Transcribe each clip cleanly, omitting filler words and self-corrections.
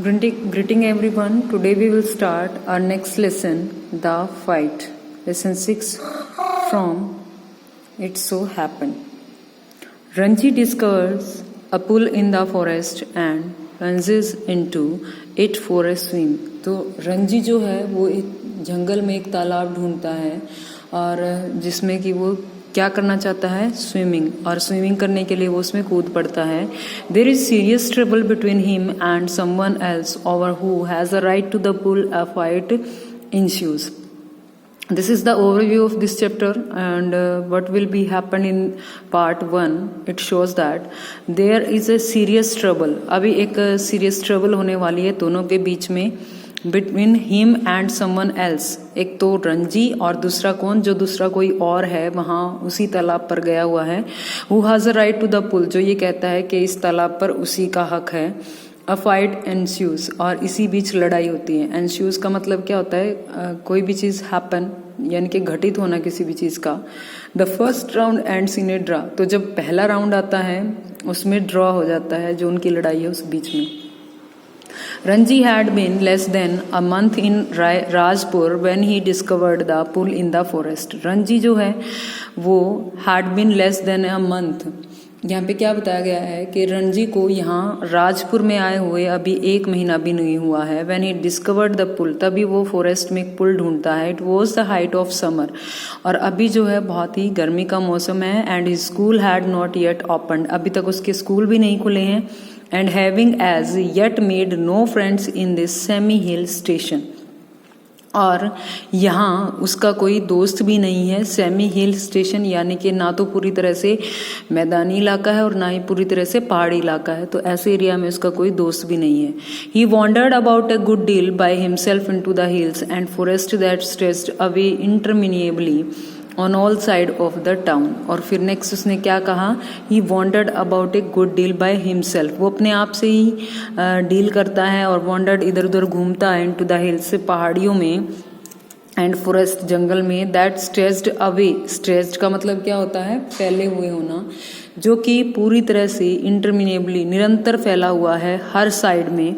Greeting everyone. Today we will start our next lesson, The Fight. Lesson 6 from It So Happened. Ranji discovers a pool in the forest and plunges into it for a swim. तो रंजी जो है वो एक जंगल में एक तालाब ढूंढता है और जिसमें कि वो क्या करना चाहता है, स्विमिंग, और स्विमिंग करने के लिए वो उसमें कूद पड़ता है. There is serious trouble between him and someone else over who has a right to the pool. A fight ensues. This is the overview of this chapter and what will be happen in part 1. It shows that there is a serious trouble. अभी एक serious trouble होने वाली है दोनों के बीच में, between him and someone else. एक तो रंजी और दूसरा कौन, जो दूसरा कोई और है वहाँ उसी तालाब पर गया हुआ है. Who has a right to the pool, जो ये कहता है कि इस तालाब पर उसी का हक है. अ फाइट एंस्यूज, और इसी बीच लड़ाई होती है. एंस्यूज का मतलब क्या होता है, कोई भी चीज़ हैपन यानी कि घटित होना किसी भी चीज़ का. The first round ends in A draw, तो जब पहला राउंड आता है उसमें ड्रॉ हो जाता है जो उनकी लड़ाई है उस बीच में. Ranji had been less than a month in Rajpur when he discovered the pool in the forest. Ranji जो है वो had been less than a month. यहाँ पे क्या बताया गया है कि रंजी को यहाँ राजपुर में आए हुए अभी 1 महीना भी नहीं हुआ है. When he discovered the pool, तभी वो फॉरेस्ट में एक पुल ढूंढता है. It was the height of summer, और अभी जो है बहुत ही गर्मी का मौसम है. And his school had not yet opened, अभी तक उसके स्कूल भी नहीं खुले हैं. And having as yet made no friends in this semi-hill station, और यहाँ उसका कोई दोस्त भी नहीं है. सेमी हिल स्टेशन यानी कि ना तो पूरी तरह से मैदानी इलाका है और ना ही पूरी तरह से पहाड़ी इलाका है, तो ऐसे एरिया में उसका कोई दोस्त भी नहीं है. He wandered about a good deal by himself into the hills and forest that stretched away interminably on all side of the town. और फिर नेक्स्ट उसने क्या कहा, he wandered about a good deal by himself, वो अपने आप से ही deal करता है. और वॉन्डर्ड इधर उधर घूमता है, इनटू द हिल्स, पहाड़ियों में, एंड फॉरेस्ट, जंगल में, दैट स्ट्रेच्ड अवे. स्ट्रेच्ड का मतलब क्या होता है, फैले हुए होना, जो कि पूरी तरह से इंटरमिनेबली, निरंतर फैला हुआ है हर साइड में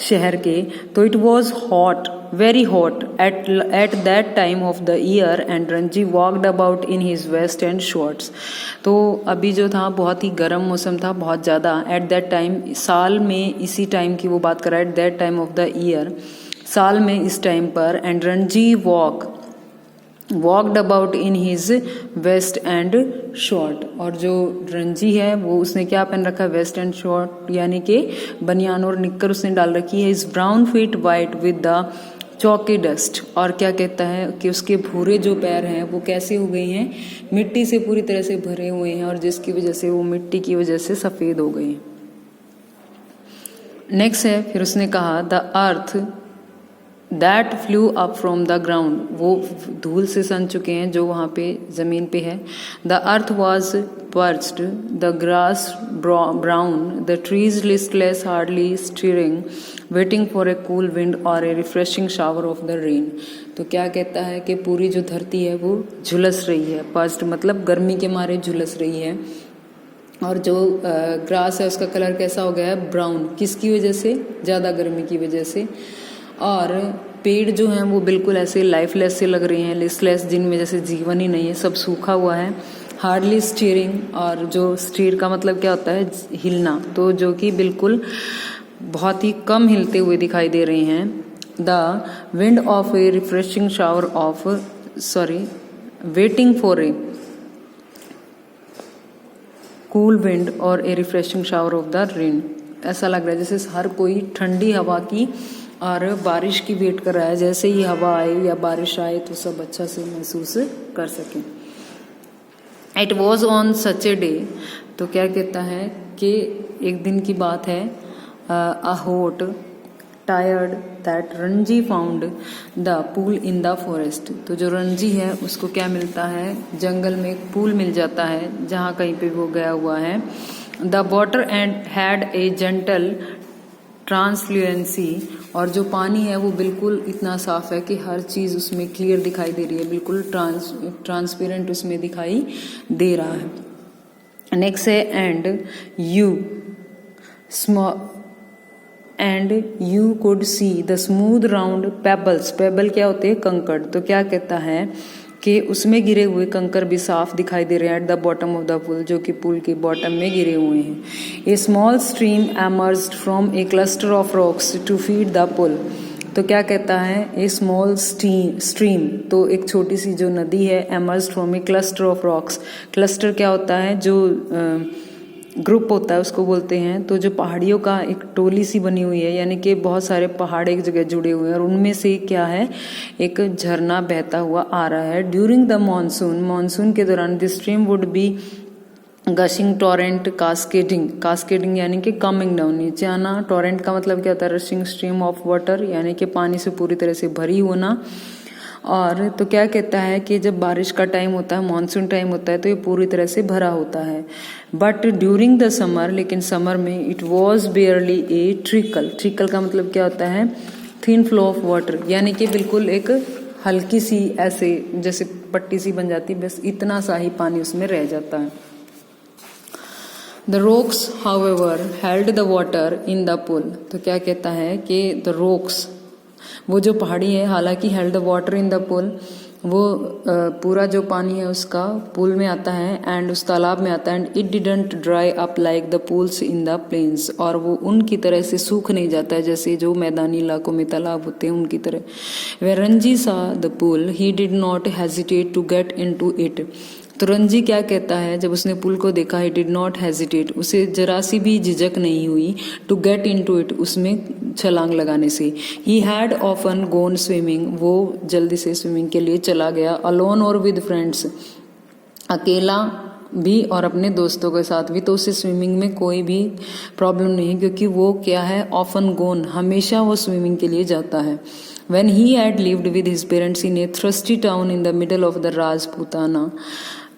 शहर के. तो it was hot, very hot at that time of the year and Ranji walked about in his vest and shorts. तो अभी जो था बहुत ही गर्म मौसम था, बहुत ज़्यादा. at that time, साल में इसी टाइम की वो बात कर रहा है. at that time of the year, साल में इस टाइम पर. and Ranji walked about in his vest and short, और जो रंजी है वो उसने क्या पहन रखा है, वेस्ट एंड शॉर्ट यानी कि बनियान और निक्कर उसने डाल रखी है. his brown feet white with the चौकी डस्ट, और क्या कहता है कि उसके भूरे जो पैर हैं वो कैसे हो गए हैं, मिट्टी से पूरी तरह से भरे हुए हैं, और जिसकी वजह से वो मिट्टी की वजह से सफ़ेद हो गए हैं. नेक्स्ट है, फिर उसने कहा the earth that flu up from the ground, वो धूल से सन चुके हैं जो वहाँ पे ज़मीन पे है. The earth was parched, the grass brown, the trees listless hardly stirring, waiting for a cool wind और a refreshing shower of the rain. तो क्या कहता है कि पूरी जो धरती है वो झुलस रही है. पर्च्ड मतलब गर्मी के मारे झुलस रही है. और जो ग्रास है उसका कलर कैसा हो गया है, ब्राउन. किसकी वजह से, ज़्यादा गर्मी की वजह से. और पेड़ जो हैं वो बिल्कुल ऐसे लाइफलेस से लग रहे हैं, लिस्टलेस, जिनमें जैसे जीवन ही नहीं है, सब सूखा हुआ है. हार्डली स्टीयरिंग, और जो स्टीयर का मतलब क्या होता है, हिलना, तो जो कि बिल्कुल बहुत ही कम हिलते हुए दिखाई दे रहे हैं. The wind of a refreshing shower of waiting for a cool wind और a refreshing shower of the rain. ऐसा लग रहा है जैसे हर कोई ठंडी हवा की और बारिश की वेट कर रहा है, जैसे ही हवा आए या बारिश आए तो सब अच्छा से महसूस कर सकें. It was on such a day, तो क्या कहता है कि एक दिन की बात है, a hot tired that Ranji found the pool in the forest. तो जो रंजी है उसको क्या मिलता है, जंगल में एक पूल मिल जाता है जहाँ कहीं पे वो गया हुआ है. The water and had a gentle translucency, और जो पानी है वो बिल्कुल इतना साफ है कि हर चीज़ उसमें क्लियर दिखाई दे रही है, बिल्कुल ट्रांसपेरेंट उसमें दिखाई दे रहा है. नेक्स्ट है, and you and you could see the smooth round pebbles, pebble क्या होते हैं, कंकड़। तो क्या कहता है कि उसमें गिरे हुए कंकर भी साफ दिखाई दे रहे हैं at the bottom of the pool, जो कि पुल के बॉटम में गिरे हुए हैं। A small stream emerged from a cluster of rocks to feed the pool. तो क्या कहता है, ए स्मॉल स्ट्रीम, तो एक छोटी सी जो नदी है, emerged from a cluster of rocks. Cluster क्या होता है, जो ग्रुप होता है उसको बोलते हैं। तो जो पहाड़ियों का एक टोली सी बनी हुई है, यानी कि बहुत सारे पहाड़ एक जगह जुड़े हुए हैं और उनमें से क्या है, एक झरना बहता हुआ आ रहा है। ड्यूरिंग द मानसून, मानसून के दौरान the stream would be gushing Torrent cascading, cascading यानी कि कमिंग डाउन, नीचे आना। टोरेंट का मतलब क्या होता है, रशिंग स्ट्रीम ऑफ वाटर, यानी कि पानी से पूरी तरह से भरी होना। और तो क्या कहता है कि जब बारिश का टाइम होता है, मानसून टाइम होता है, तो ये पूरी तरह से भरा होता है। बट ड्यूरिंग द समर, लेकिन समर में it was बेयरली A trickle. Trickle का मतलब क्या होता है, थिन फ्लो ऑफ वाटर, यानी कि बिल्कुल एक हल्की सी ऐसे जैसे पट्टी सी बन जाती, बस इतना सा ही पानी उसमें रह जाता है। The rocks however held the water in the pool. तो क्या कहता है कि द रॉक्स, वो जो पहाड़ी है, हालांकि held the water in the pool, वो पूरा जो पानी है उसका पुल में आता है एंड उस तालाब में आता है। And it didn't dry up like the pools in the plains, और वो उनकी तरह से सूख नहीं जाता है जैसे जो मैदानी इलाकों में तालाब होते हैं उनकी तरह। वे Ranji saw the pool he did not hesitate to get into it. तो रंजी क्या कहता है, जब उसने पुल को देखा, ही डिड नॉट हेजिटेट, उसे जरा सी भी झिझक नहीं हुई, टू गेट इनटू इट, उसमें छलांग लगाने से। He had often gone swimming, वो जल्दी से स्विमिंग के लिए चला गया। अलोन और विद फ्रेंड्स, अकेला भी और अपने दोस्तों के साथ भी, तो उसे स्विमिंग में कोई भी प्रॉब्लम नहीं है, क्योंकि वो क्या है, ऑफन गोन, हमेशा वो स्विमिंग के लिए जाता है। When he had lived with his parents in a thirsty town in the middle of the Rajputana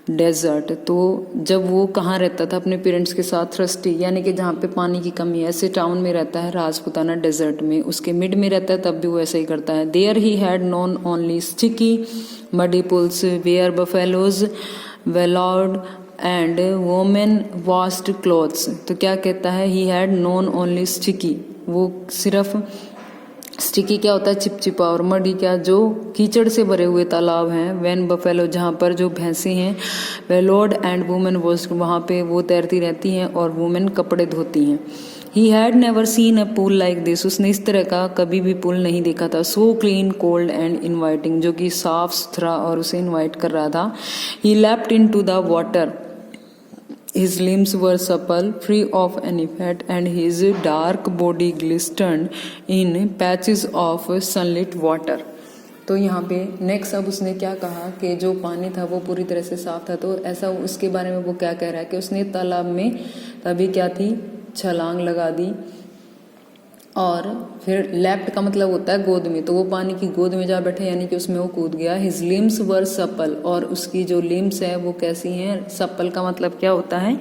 desert, तो जब वो कहाँ रहता था, अपने पेरेंट्स के साथ, थ्रस्टी यानी कि जहाँ पे पानी की कमी है, ऐसे टाउन में रहता है, राजपुताना डेजर्ट में, उसके मिड में रहता है, तब भी वो ऐसा ही करता है। There he had known only sticky muddy pools where buffaloes wallowed and women washed clothes. तो क्या कहता है, he had known only sticky, वो सिर्फ स्टिकी क्या होता है, चिपचिपा, और मडी क्या, जो कीचड़ से भरे हुए तालाब हैं। वैन बफेलो, जहाँ पर जो भैंसें हैं, वेलोड एंड वुमेन वॉश, वहाँ पे वो तैरती रहती हैं और वुमेन कपड़े धोती हैं। He had never seen a pool like this, उसने इस तरह का कभी भी पुल नहीं देखा था। So clean, cold and inviting, जो कि साफ सुथरा और उसे इन्वाइट कर रहा था। He leapt into the water, his limbs were supple, free of any fat, and his dark body glistened in patches of sunlit water. तो यहाँ पे नेक्स्ट अब उसने क्या कहा कि जो पानी था वो पूरी तरह से साफ था, तो ऐसा उसके बारे में वो क्या कह रहा है कि उसने तालाब में तभी क्या थी, छलांग लगा दी। और फिर लेफ्ट का मतलब होता है गोद में, तो वो पानी की गोद में जा बैठे, यानी कि उसमें वो कूद गया। हिज लिम्स वर सपल, और उसकी जो लिम्स है वो कैसी हैं, सपल का मतलब क्या होता है,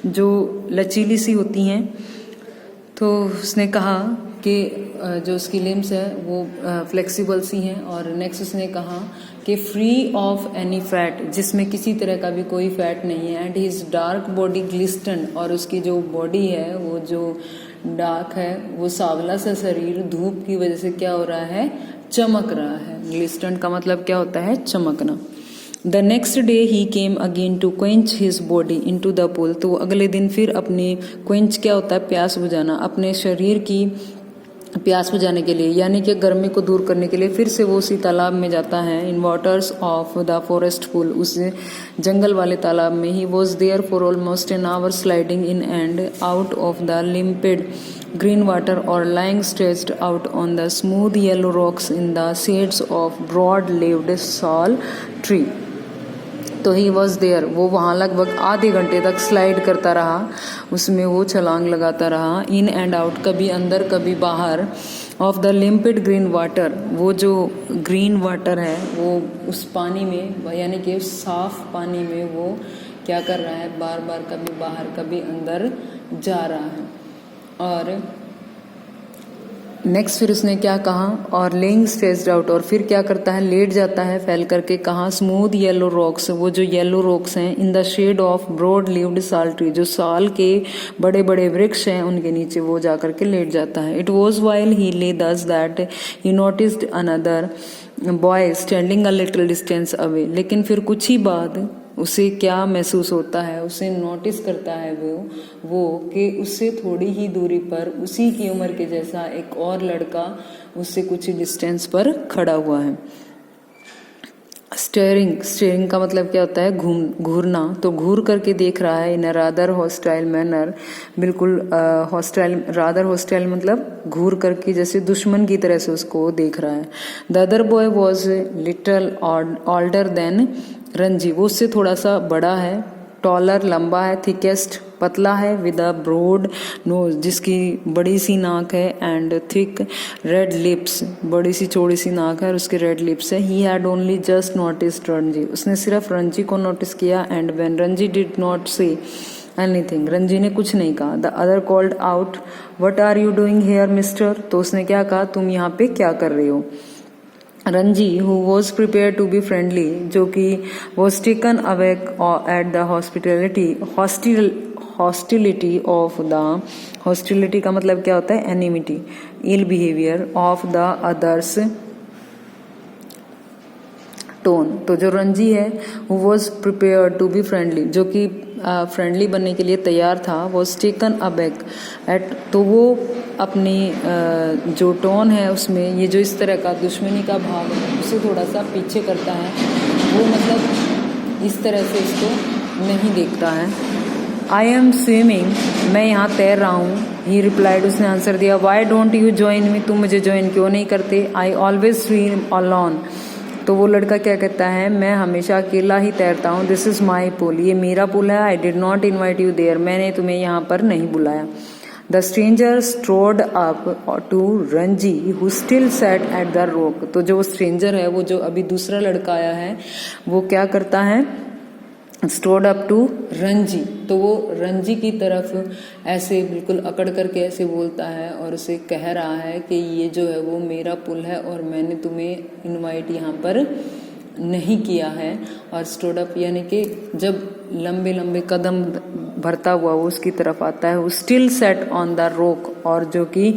जो लचीली सी होती हैं। तो उसने कहा कि जो उसकी लिम्स है वो फ्लेक्सिबल सी हैं। और नेक्स्ट उसने कहा कि फ्री ऑफ एनी फैट, जिसमें किसी तरह का भी कोई फैट नहीं है। एंड हिज डार्क बॉडी ग्लिस्टन, और उसकी जो बॉडी है वो जो डार्क है, वो सांवला सा शरीर धूप की वजह से क्या हो रहा है, चमक रहा है। ग्लिस्टन का मतलब क्या होता है, चमकना। The next day he came again to quench his body into the pool, तो अगले दिन फिर अपने, क्वेंच क्या होता है, प्यास बुझाना, अपने शरीर की प्यास बुझाने के लिए, यानी कि गर्मी को दूर करने के लिए फिर से वो उसी तालाब में जाता है। In waters of the forest pool, उस जंगल वाले तालाब में। He was there for almost an hour sliding in and out of the limpid green water or lying stretched out on the smooth yellow rocks in the shades of broad-leaved sal tree. तो ही was there, वो वहाँ लगभग आधे घंटे तक slide करता रहा, उसमें वो छलांग लगाता रहा। इन एंड आउट, कभी अंदर कभी बाहर। ऑफ द लिम्पिड ग्रीन वाटर, वो जो ग्रीन वाटर है वो उस पानी में, यानी कि उस साफ पानी में वो क्या कर रहा है, बार बार कभी बाहर कभी अंदर जा रहा है। और नेक्स्ट फिर उसने क्या कहा, और लेइंग स्ट्रेस्ड आउट, और फिर क्या करता है, लेट जाता है फैल करके, कहा स्मूथ येलो रॉक्स, वो जो येलो रॉक्स हैं, in the shade of broad leaved sal tree, जो साल के बड़े बड़े वृक्ष हैं उनके नीचे वो जा करके लेट जाता है। इट वॉज वाइल ही ले दस that he noticed another boy standing a little distance away, लेकिन फिर कुछ ही बाद उसे क्या महसूस होता है, उसे नोटिस करता है वो कि उससे थोड़ी ही दूरी पर उसी की उम्र के जैसा एक और लड़का उससे कुछ ही डिस्टेंस पर खड़ा हुआ है। स्टेयरिंग का मतलब क्या होता है, घूरना, तो घूर करके देख रहा है, इन अ रादर हॉस्टाइल मैनर, बिल्कुल हॉस्टाइल, रादर हॉस्टाइल मतलब घूर करके जैसे दुश्मन की तरह से उसको देख रहा है। The other boy was little older than Ranji, वो उससे थोड़ा सा बड़ा है, टॉलर लंबा है, थिकेस्ट पतला है, विद अ ब्रॉड नोज जिसकी बड़ी सी नाक है, एंड थिक रेड लिप्स, बड़ी सी चौड़ी सी नाक है और उसके रेड लिप्स है। He had only just noticed Ranji, उसने सिर्फ रंजी को नोटिस किया, and when Ranji did not say anything, Ranji ने कुछ नहीं कहा। The other called out what are you doing here mister, तो उसने क्या कहा, तुम यहाँ पे क्या कर रहे हो। Ranji who was prepared to be friendly, जो कि was taken aback at the hostility of the, hostility का मतलब क्या होता है, enmity, ill behavior of the others tone. तो जो रंजी है who was prepared to be friendly, जो कि फ्रेंडली बनने के लिए तैयार था, was taken aback at, तो वो अपनी जो टोन है उसमें ये जो इस तरह का दुश्मनी का भाव है उसे थोड़ा सा पीछे करता है, वो मतलब इस तरह से इसको नहीं देख रहा है। आई एम स्विमिंग, मैं यहाँ तैर रहा हूँ। ही रिप्लाइड, उसने आंसर दिया, why don't you join me, तुम मुझे ज्वाइन क्यों नहीं करते। आई ऑलवेज स्विम अलोन, तो वो लड़का क्या कहता है, मैं हमेशा अकेला ही तैरता हूँ। दिस इज माई पूल, ये मेरा पुल है। I did not invite you there, मैंने तुम्हें यहाँ पर नहीं बुलाया। The stranger strode up to Ranji who still sat at the rock, तो जो स्ट्रेंजर है, वो जो अभी दूसरा लड़का आया है, वो क्या करता है, स्टोर्ड अप टू रंजी, तो वो रंजी की तरफ ऐसे बिल्कुल अकड़ करके ऐसे बोलता है और उसे कह रहा है कि ये जो है वो मेरा पुल है और मैंने तुम्हें इनवाइट यहाँ पर नहीं किया है। और स्टोर्ड अप यानी कि जब लंबे लंबे कदम भरता हुआ वो उसकी तरफ आता है। वो still set on the rock, और जो कि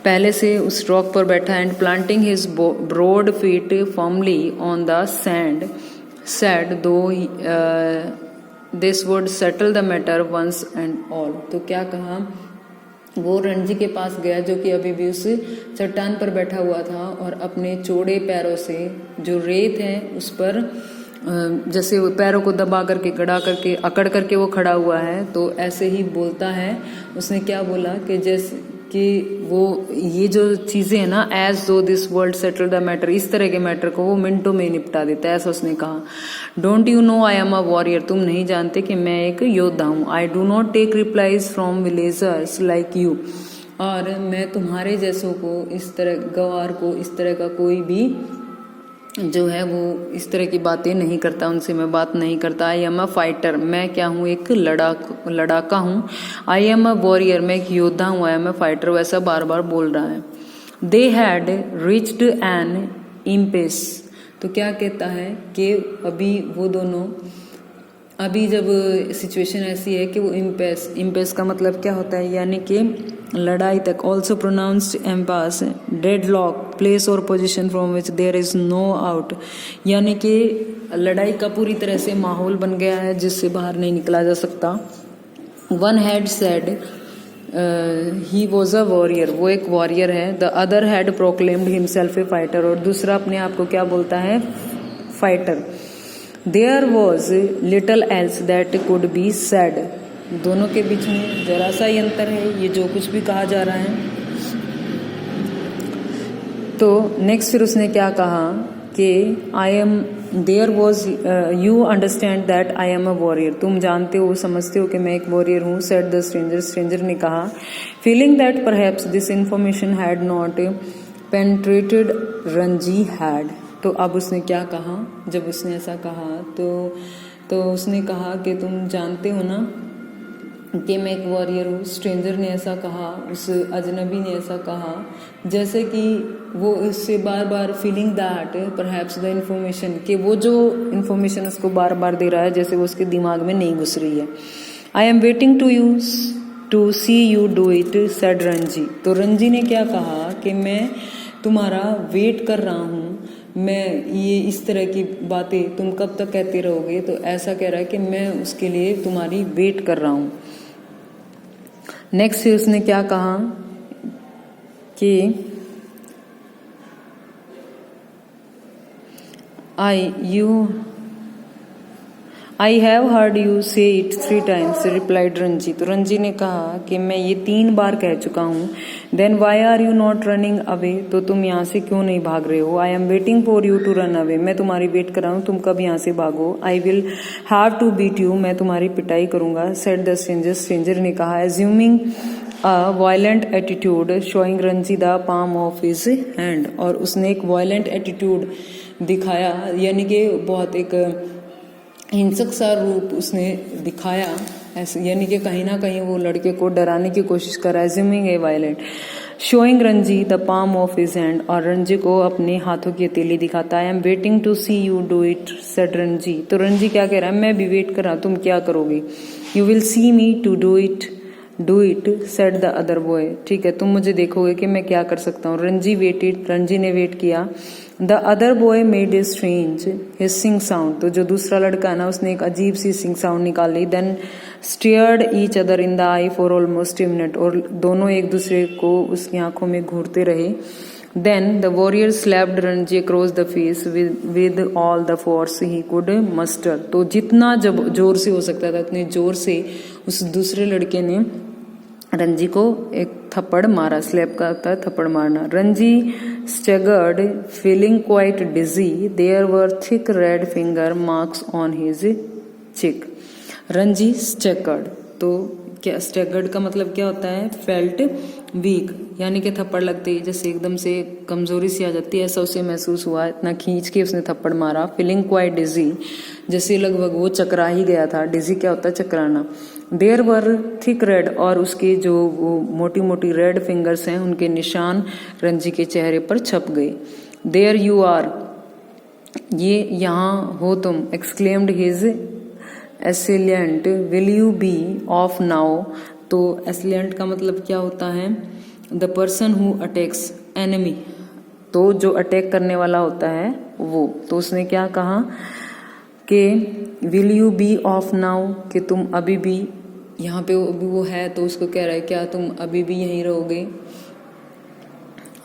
पहले से उस रॉक पर बैठा है। And planting his broad feet firmly on the sand said though this would settle the matter once and all, तो क्या कहा, वो रंजी के पास गया जो कि अभी भी उस चट्टान पर बैठा हुआ था और अपने चौड़े पैरों से जो रेत है उस पर जैसे वो पैरों को दबा करके गड़ा करके अकड़ करके वो खड़ा हुआ है। तो ऐसे ही बोलता है, उसने क्या बोला कि जैसे कि वो ये जो चीजें हैं ना, एज दो this world settle the matter, इस तरह के मैटर को वो मिनटों में निपटा देता है, ऐसा उसने कहा। Don't you know I am a warrior, तुम नहीं जानते कि मैं एक योद्धा हूँ। I do not take replies from villagers like you, और मैं तुम्हारे जैसों को, इस तरह गवार को, इस तरह का कोई भी जो है वो इस तरह की बातें नहीं करता, उनसे मैं बात नहीं करता। आई एम अ फाइटर, मैं क्या हूँ, एक लड़ाका हूँ। आई एम अ वॉरियर, मैं एक योद्धा हूँ। आई एम अ फाइटर, वैसा बार बार बोल रहा है। दे हैड रिच्ड एन इम्पेस, तो क्या कहता है कि अभी वो दोनों, अभी जब सिचुएशन ऐसी है कि वो इम्पेस का मतलब क्या होता है, यानी कि लड़ाई तक। Also pronounced impasse, dead lock, place और position from which there is no out, यानी कि लड़ाई का पूरी तरह से माहौल बन गया है जिससे बाहर नहीं निकला जा सकता। One had said he was a warrior, वो एक वॉरियर है। The other had proclaimed himself a fighter, और दूसरा अपने आप को क्या बोलता है, fighter. There was little else that could be said, दोनों के बीच में जरा सा ही अंतर है, ये जो कुछ भी कहा जा रहा है। तो नेक्स्ट फिर उसने क्या कहा कि I am, there was, you understand that I am a warrior, तुम जानते हो, समझते हो कि मैं एक वॉरियर हूँ। सेड द स्ट्रेंजर, स्ट्रेंजर ने कहा। Feeling that perhaps this information had not penetrated Ranji had, तो अब उसने क्या कहा, जब उसने ऐसा कहा तो उसने कहा कि तुम जानते हो ना कि मैं एक वॉरियर हूँ। स्ट्रेंजर ने ऐसा कहा, उस अजनबी ने ऐसा कहा, जैसे कि वो इससे बार बार feeling that perhaps the information, कि वो जो इन्फॉर्मेशन उसको बार बार दे रहा है जैसे वो उसके दिमाग में नहीं घुस रही है। I am waiting to see you do it, said Ranji. तो रंजी ने क्या कहा कि मैं तुम्हारा वेट कर रहा हूँ, मैं ये इस तरह की बातें तुम कब तक कहते रहोगे। तो ऐसा कह रहा है कि मैं उसके लिए तुम्हारी वेट कर रहा हूँ। नेक्स्ट उसने क्या कहा कि आई हैव हर्ड यू से इट 3 times, रिप्लाइड रंजी। तो रंजी ने कहा कि मैं ये 3 बार कह चुका हूँ। Then why are you not running away, तो तुम यहाँ से क्यों नहीं भाग रहे हो। I am waiting for you to run away, मैं तुम्हारी वेट कर रहा हूँ, तुम कब यहाँ से भागो। I will have to beat you, मैं तुम्हारी पिटाई करूंगा, सेड द स्ट्रेंजर। स्ट्रेंजर ने कहा, assuming a violent attitude, showing Ranji the palm of his hand. और उसने एक वायलेंट एटीट्यूड दिखाया, यानी कि बहुत एक हिंसक सा रूप उसने दिखाया ऐसे, यानी कि कहीं ना कहीं वो लड़के को डराने की कोशिश कर रहा है। Assuming a violent, showing Ranji the palm of his hand, और रंजी को अपने हाथों की हथेली दिखाता है। I am waiting to see you do it, said Ranji. तो रंजी क्या कह रहा है, मैं भी वेट कर रहा हूँ, तुम क्या करोगे। You will see me to do it, said the other boy. ठीक है, तुम मुझे देखोगे कि मैं क्या कर सकता हूँ। रंजी वेटेड, रंजी ने वेट किया। The other boy made a strange hissing sound, तो जो दूसरा लड़का है ना उसने एक अजीब सी हिसिंग साउंड निकाली। Then stared each other in the eye for almost a minute, और दोनों एक दूसरे को उसकी आंखों में घूरते रहे। Then the warrior slapped Ranji across the face with all the force he could muster, तो जितना जब जोर से हो सकता था उतने जोर से उस दूसरे लड़के ने रंजी को एक थप्पड़ मारा। स्लैप का होता है थप्पड़ मारना। Ranji staggered feeling quite dizzy, there were thick red finger marks on his cheek. Ranji staggered, तो क्या स्टेगर्ड का मतलब क्या होता है, फेल्ट वीक, यानी कि थप्पड़ लगते ही जैसे एकदम से कमजोरी सी आ जाती है, ऐसा उसे महसूस हुआ। इतना खींच के उसने थप्पड़ मारा। फीलिंग क्वाइट डिजी, जैसे लगभग वो चकरा ही गया था। डिजी क्या होता है, चकराना। देयर वर थिक रेड, और उसके जो वो मोटी मोटी रेड फिंगर्स हैं उनके निशान रंजी के चेहरे पर छप गए। देयर यू आर, ये यहाँ हो तुम। Exclaimed his assailant, will you be off now. तो एसिलियंट का मतलब क्या होता है, the person who attacks enemy, तो जो अटैक करने वाला होता है वो। तो उसने क्या कहा कि will you be off now, कि तुम अभी भी यहाँ पे अभी वो है, तो उसको कह रहा है क्या तुम अभी भी यहीं रहोगे।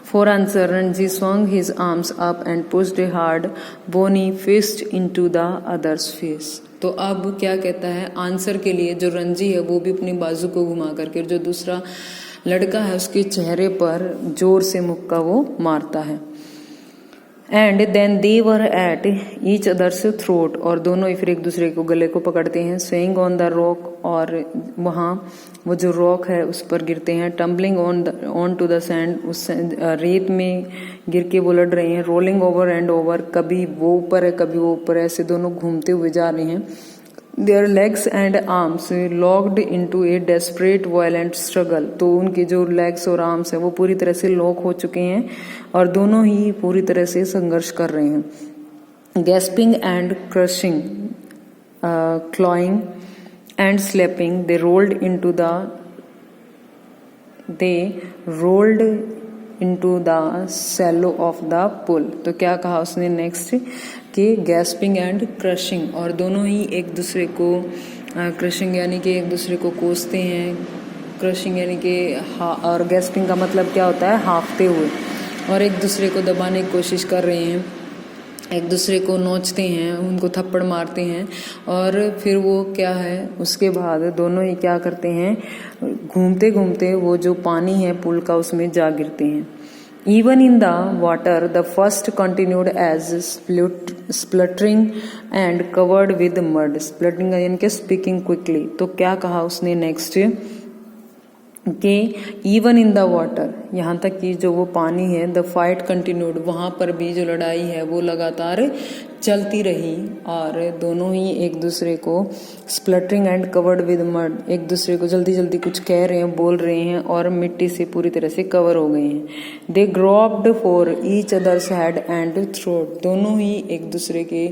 For answer Ranji swung his arms up and pushed a hard bony fist into the other's face। तो अब क्या कहता है, आंसर के लिए जो रंजी है वो भी अपनी बाजू को घुमा करके जो दूसरा लड़का है उसके चेहरे पर जोर से मुक्का वो मारता है। And then they were at each other's throat, और दोनों ही फिर एक दूसरे को गले को पकड़ते हैं। स्वेइंग ऑन द रॉक, और वहाँ वो जो रॉक है उस पर गिरते हैं। Tumbling on to the sand, उस रेत में गिर के वो लड़ रहे हैं। रोलिंग ओवर एंड ओवर, कभी वो ऊपर है कभी वो ऊपर है, ऐसे दोनों घूमते हुए जा रहे हैं। There legs and arms locked into A desperate violent struggle, तो उनके जो लेग्स और आर्म्स है वो पूरी तरह से लॉक हो चुके हैं और दोनों ही पूरी तरह से संघर्ष कर रहे हैं। Gasping and crushing, clawing and slapping, they rolled into the shallow of the pool. तो क्या कहा उसने नेक्स्ट कि गैस्पिंग एंड क्रशिंग, और दोनों ही एक दूसरे को क्रशिंग यानी कि एक दूसरे को कोसते हैं, क्रशिंग यानी कि और गैस्पिंग का मतलब क्या होता है, हाँफते हुए, और एक दूसरे को दबाने की कोशिश कर रहे हैं, एक दूसरे को नोचते हैं, उनको थप्पड़ मारते हैं। और फिर वो क्या है, उसके बाद दोनों ही क्या करते हैं, घूमते घूमते वो जो पानी है पुल का उसमें जा गिरते हैं। Even in the water, the first continued as spluttering and covered with mud. Spluttering यानी कि speaking quickly। तो क्या कहा उसने नेक्स्ट कि इवन इन द वाटर, यहाँ तक कि जो वो पानी है, द फाइट कंटिन्यूड, वहाँ पर भी जो लड़ाई है वो लगातार चलती रही और दोनों ही एक दूसरे को spluttering and covered with mud, एक दूसरे को जल्दी जल्दी कुछ कह रहे हैं, बोल रहे हैं और मिट्टी से पूरी तरह से कवर हो गए हैं। They groped for each others head and throat, दोनों ही एक दूसरे के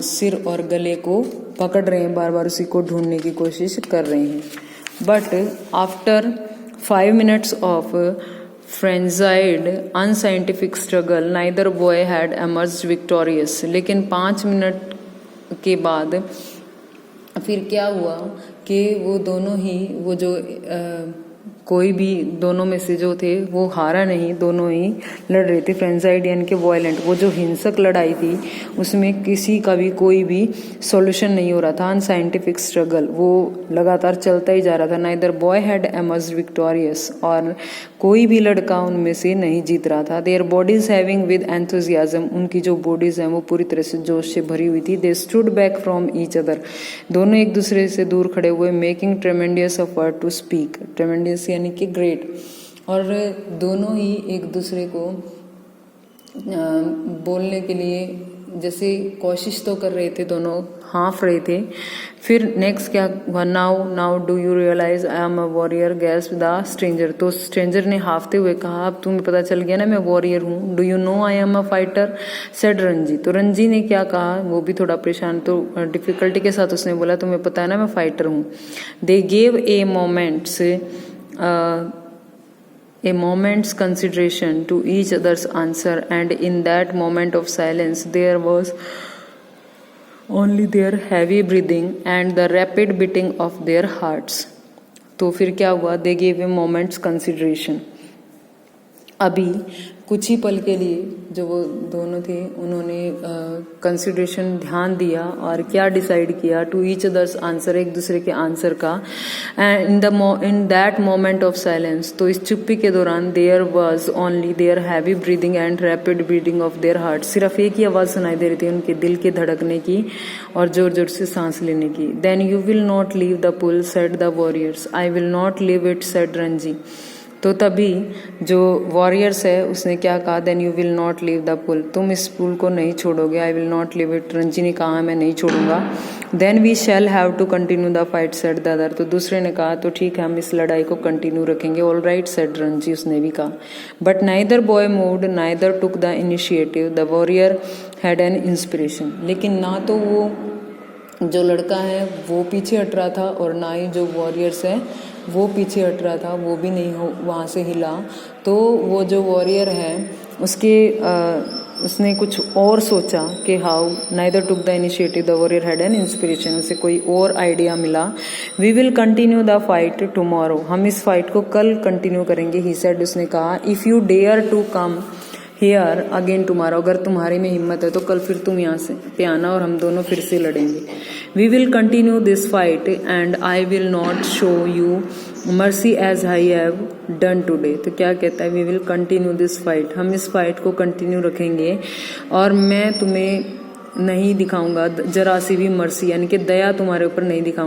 सिर और गले को पकड़ रहे हैं, बार बार उसी को ढूंढने की कोशिश कर रहे हैं। But after 5 minutes of frenzied, unscientific struggle, neither boy had emerged victorious. लेकिन 5 मिनट के बाद फिर क्या हुआ कि वो दोनों ही, वो जो कोई भी दोनों में से जो थे वो हारा नहीं, दोनों ही लड़ रहे थे। फ्रेंजाइड यानी कि वॉयलेंट, वो जो हिंसक लड़ाई थी उसमें किसी का भी कोई भी सॉल्यूशन नहीं हो रहा था। अनसाइंटिफिक स्ट्रगल, वो लगातार चलता ही जा रहा था। Neither boy had emerged victorious, और कोई भी लड़का उनमें से नहीं जीत रहा था। Their bodies having with enthusiasm, उनकी जो बॉडीज हैं वो पूरी तरह से जोश से भरी हुई थी। They stood back from each other, दोनों एक दूसरे से दूर खड़े हुए। Making tremendous effort to speak, tremendous यानी कि ग्रेट, और दोनों ही एक दूसरे को बोलने के लिए जैसे कोशिश तो कर रहे थे, दोनों हाँफ रहे थे। फिर नेक्स्ट क्या हुआ, now do you realise I am a warrior, gasped the stranger, तो स्ट्रेंजर ने हाफते हुए कहा अब तुम्हें पता चल गया ना मैं वॉरियर हूँ। Do you know I am a fighter, said Ranji, तो रंजी ने क्या कहा, वो भी थोड़ा परेशान, तो डिफिकल्टी के साथ उसने बोला तुम्हें पता है ना मैं फाइटर हूँ। They gave a moment's consideration to each other's answer, and in that moment of silence there was only their heavy breathing and the rapid beating of their hearts. तो फिर क्या हुआ, they gave a moment's consideration, अभी कुछ ही पल के लिए जो वो दोनों थे उन्होंने कंसिडरेशन ध्यान दिया और क्या डिसाइड किया, टू ईच अदर्स आंसर, एक दूसरे के आंसर का। And in that moment of silence, तो इस चुप्पी के दौरान there was only their heavy breathing and rapid beating of their heart, सिर्फ एक ही आवाज़ सुनाई दे रही थी, उनके दिल के धड़कने की और जोर जोर से सांस लेने की। Then you will not leave the pool said the warriors, I will not leave it said Ranji, तो तभी जो वॉरियर्स है उसने क्या कहा, then you will not leave the pool, तुम इस पुल को नहीं छोड़ोगे। I will not leave it, Ranji ने कहा मैं नहीं छोड़ूंगा। Then we shall have to continue the fight said the other, तो दूसरे ने कहा तो ठीक है हम इस लड़ाई को कंटिन्यू रखेंगे। ऑल राइट सेड रंजी, उसने भी कहा। But neither boy moved neither took the initiative, the warrior had an inspiration, लेकिन ना तो वो जो लड़का है वो पीछे हट रहा था और ना ही जो वॉरियर्स है वो पीछे हट रहा था, वो भी नहीं वहाँ से हिला। तो वो जो वॉरियर है उसने कुछ और सोचा कि how neither took the initiative the warrior had an inspiration, उसे कोई और आइडिया मिला। We will continue the fight tomorrow, हम इस फाइट को कल कंटिन्यू करेंगे। ही सेड, उसने कहा if you dare to come here again tomorrow, अगर तुम्हारे में हिम्मत है तो कल फिर तुम यहाँ से पे आना और हम दोनों फिर से लड़ेंगे। We will continue this fight and I will not show you mercy as I have done today, तो क्या कहता है, we will continue this fight, हम इस फाइट को कंटिन्यू रखेंगे और मैं तुम्हें नहीं दिखाऊंगा जरा सी भी मर्सी यानी कि दया तुम्हारे ऊपर नहीं दिखाऊंगा।